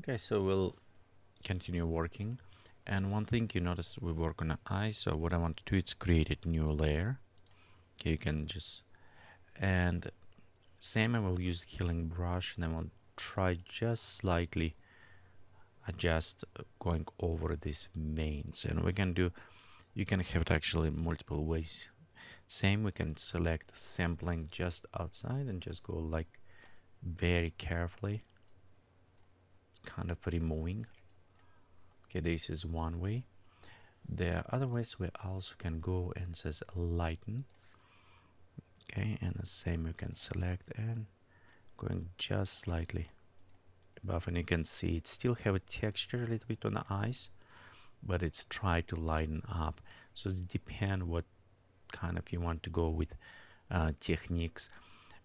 Okay, so we'll continue working. And one thing you notice, we work on an eye. So what I want to do is create a new layer. Okay, you can just, and same, I will use the healing brush, and then we'll try just slightly adjust going over these veins. And we can do, you can have it actually multiple ways. Same, we can select sampling just outside and just go like very carefully, kind of removing. Okay, this is one way. There are other ways we also can go and says lighten. Okay, and the same you can select and going just slightly above, and you can see it still have a texture a little bit on the eyes, but it's try to lighten up. So it depends what kind of you want to go with techniques,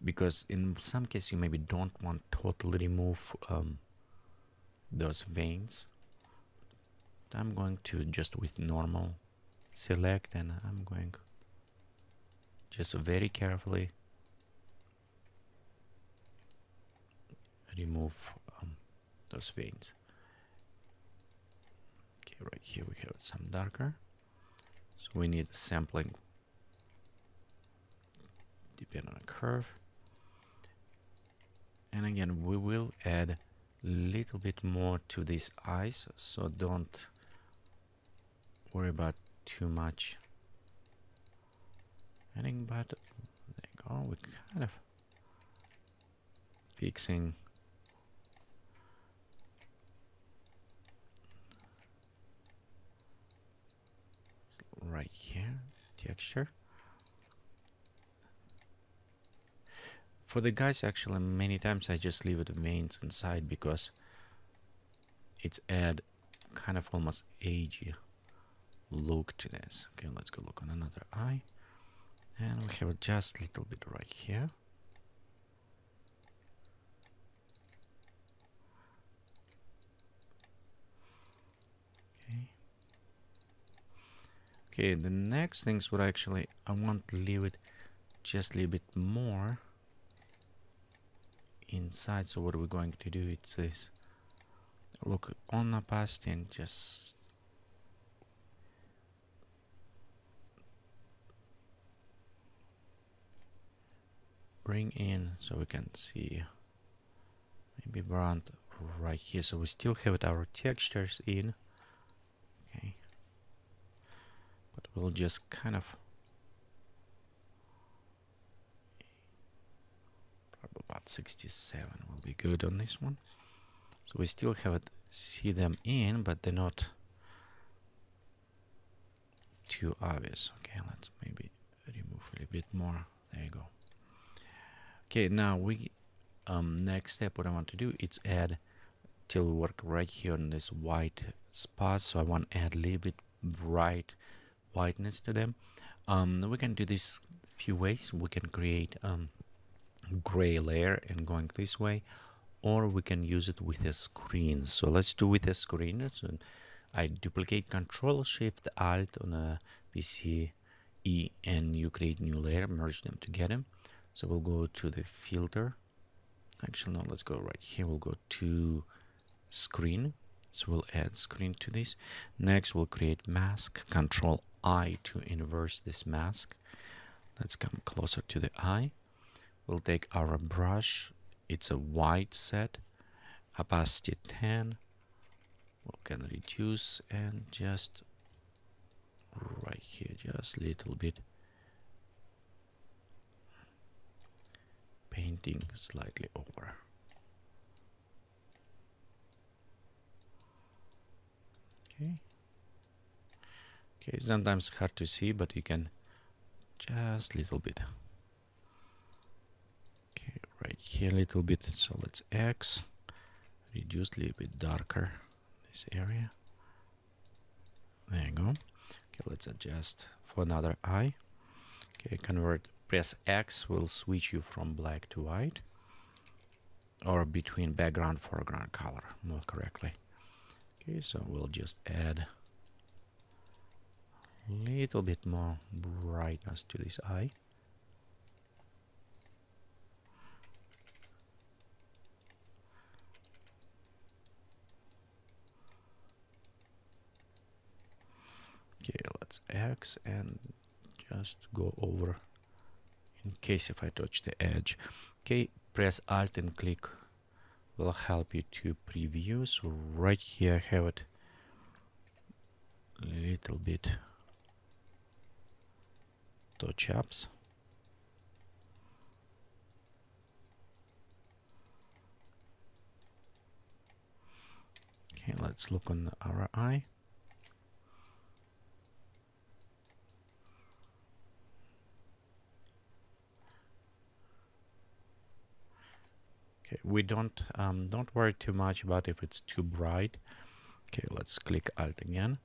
because in some cases you maybe don't want totally remove those veins. I'm going to just with normal select, and I'm going just very carefully remove those veins. Okay, right here we have some darker, so we need sampling depending on a curve. And again, we will add a little bit more to these eyes, so don't worry about too much adding, but there you go, we're kind of fixing right here texture. For the guys, actually many times I just leave it veins inside because it's add kind of almost agey look to this. Okay, let's go look on another eye, and we have just a little bit right here. Okay, the next things what actually I want to leave it just a little bit more inside. So what are we going to do? It says look on opacity and just bring in so we can see maybe brown right here, so we still have our textures in. Okay, but we'll just kind of probably about 67 will be good on this one. So we still have it, see them in, but they're not too obvious. Okay, let's maybe remove a little bit more. There you go. Okay, now we next step what I want to do is add till we work right here on this white spot. So I want to add a little bit bright whiteness to them. We can do this a few ways. We can create gray layer and going this way, or we can use it with a screen. So let's do with a screen. So I duplicate Control Shift Alt on a PC E, and you create new layer, merge them together. So we'll go to the filter. Actually, no, let's go right here. We'll go to screen. So we'll add screen to this. Next, we'll create mask. Control I to inverse this mask. Let's come closer to the eye. We'll take our brush. It's a white set. Opacity 10. We can reduce and just right here, just a little bit. Painting slightly over. Okay. Okay, sometimes it's hard to see, but you can just a little bit. Okay, right here a little bit. So let's X, reduce a little bit darker this area. There you go. Okay, let's adjust for another eye. Okay, convert. Press X will switch you from black to white, or between background foreground color more correctly. Okay, so we'll just add a little bit more brightness to this eye. Okay, let's X and just go over in case if I touch the edge. Okay, press Alt and click will help you to preview. So right here I have it a little bit touch ups. Okay, let's look on our eye. Okay, we don't worry too much about if it's too bright. Okay, let's click Alt again.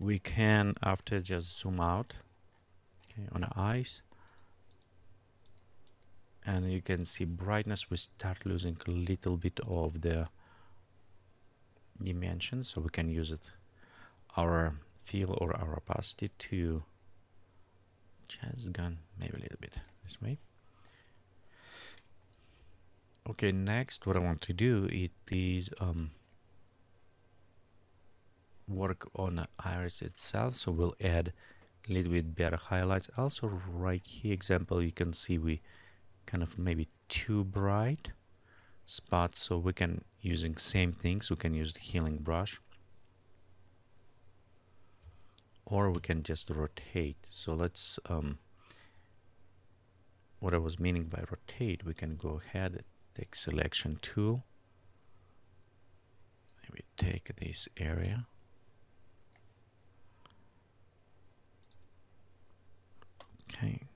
We can after just zoom out, okay, on the eyes, and you can see brightness. We start losing a little bit of the dimension, so we can use it our fill or our opacity to just gone maybe a little bit this way. Okay, next what I want to do it is work on the iris itself, so we'll add a little bit better highlights. Also right here example, you can see we kind of maybe too bright spots, so we can using same things, we can use the healing brush, or we can just rotate. So let's what I was meaning by rotate, we can go ahead, take selection tool, maybe take this area, okay,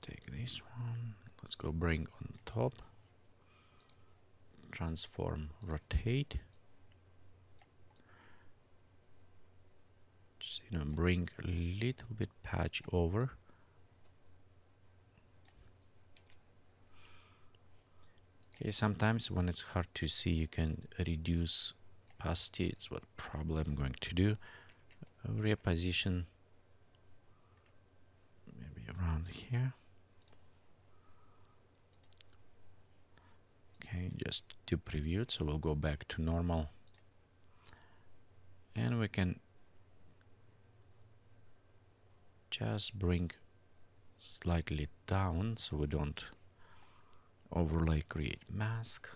take this one, let's go bring on top, transform, rotate, just bring a little bit patch over. Okay, sometimes when it's hard to see, you can reduce opacity. It's what probably I'm going to do. Reposition maybe around here. Okay, just to preview it, so we'll go back to normal, and we can just bring slightly down so we don't overlay, create mask,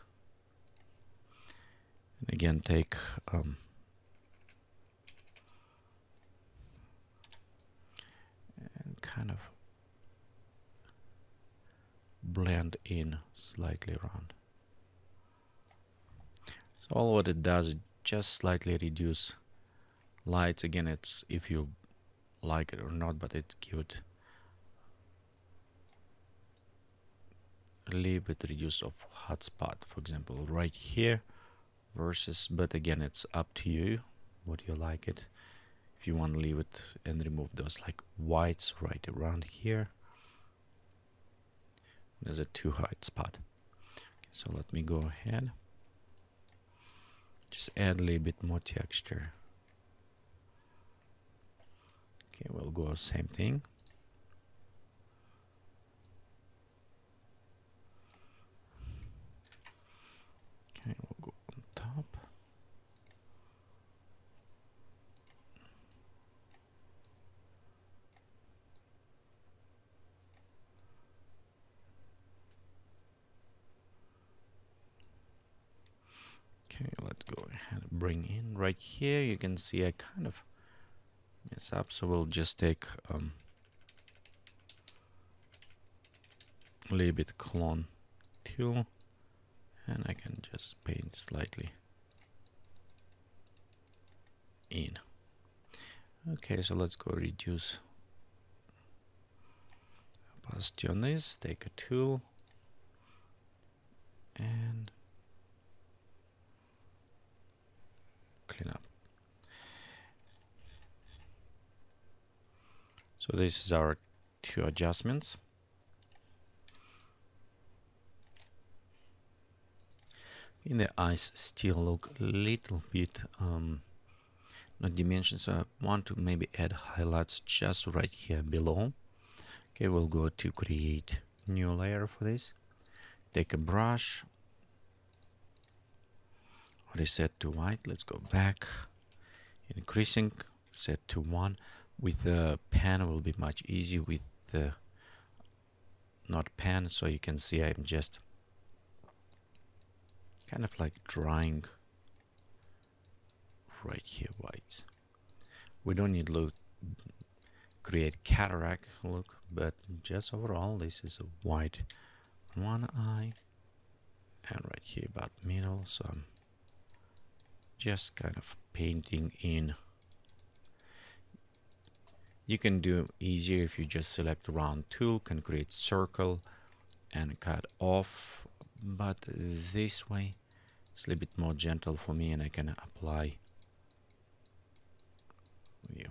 and again take and kind of blend in slightly around. So all what it does is just slightly reduce lights. Again, it's if you like it or not, but it gives it a little bit reduce of hotspot, for example right here versus, but again it's up to you what you like it. If you want to leave it and remove those like whites right around here, there's a too hot spot. Okay, so let me go ahead, just add a little bit more texture. Okay, we'll go same thing. Okay, we'll go on top. Okay, let's go ahead and bring in right here. You can see I kind of mess up, so we'll just take a little bit clone tool, and I can just paint slightly in. Okay, so let's go reduce opacity on this, take a tool and clean up. So this is our two adjustments. In the eyes still look a little bit not dimensions, so I want to maybe add highlights just right here below. Okay, we'll go to create new layer for this, take a brush already set to white. Let's go back, increasing, set to 1. With the pen will be much easier with the not pen, so you can see I'm just kind of like drawing right here white. We don't need to create cataract look, but just overall this is a white on one eye and right here about middle, so I'm just kind of painting in. You can do easier if you just select round tool, can create circle and cut off, but this way it's a little bit more gentle for me and I can apply view.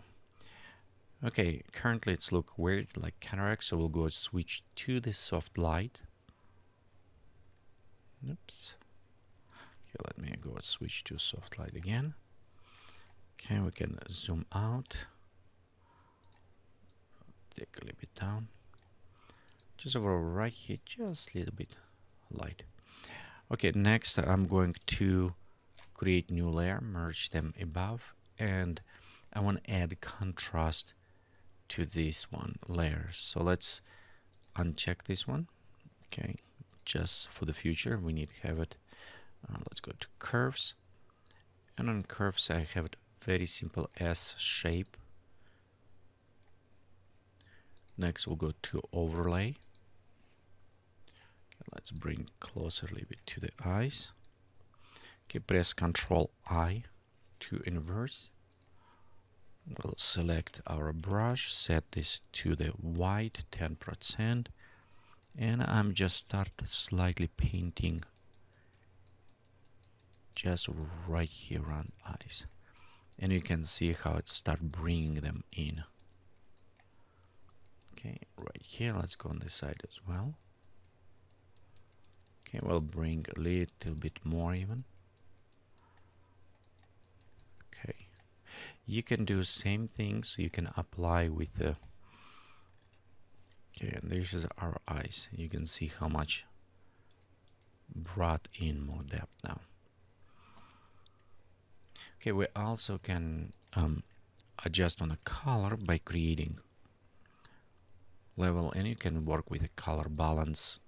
Okay, currently it's look weird like cataract, so we'll go switch to the soft light. Oops. Okay, let me go switch to soft light again. Okay, we can zoom out. Take a little bit down. Just over right here, just a little bit light. Okay, next I'm going to create new layer, merge them above, and I want to add contrast to this one layer. So let's uncheck this one. Okay, just for the future we need to have it. Let's go to curves, and on curves I have it very simple S shape. Next we'll go to overlay. Okay, let's bring closer a little bit to the eyes. Okay, press Ctrl I to inverse. We'll select our brush, set this to the white 10%, and I'm just start slightly painting just right here around eyes, and you can see how it start bringing them in. Okay, right here, let's go on this side as well. Okay, we'll bring a little bit more even. Okay, you can do same things, you can apply with the. Okay, and this is our eyes. You can see how much brought in more depth now. Okay, we also can adjust on the color by creating level, and you can work with the color balance.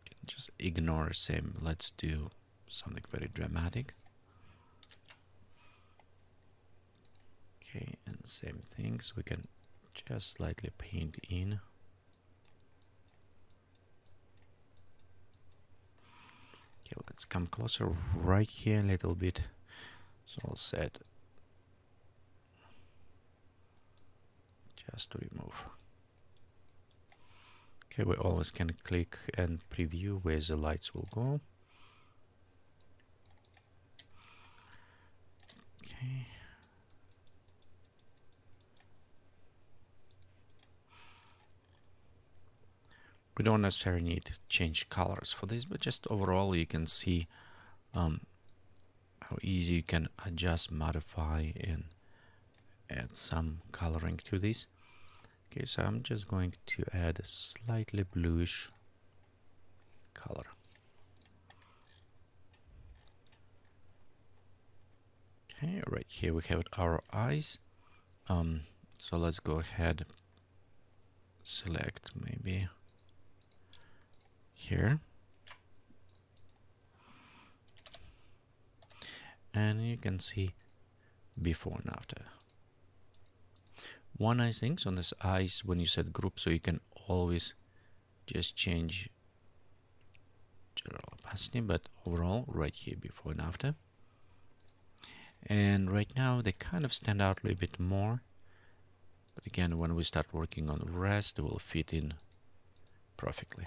You can just ignore same. Let's do something very dramatic. Okay, and same things, we can just slightly paint in. Okay, let's come closer right here a little bit. So I'll set just to remove. Okay, we always can click and preview where the lights will go. Okay. We don't necessarily need to change colors for this, but just overall you can see how easy you can adjust, modify, and add some coloring to this. Okay, so I'm just going to add a slightly bluish color. Okay, right here we have our eyes. So let's go ahead, select maybe here, and you can see before and after. One nice thing on this eyes when you set group, so you can always just change general opacity, but overall right here before and after. And right now they kind of stand out a little bit more, but again when we start working on the rest they will fit in perfectly.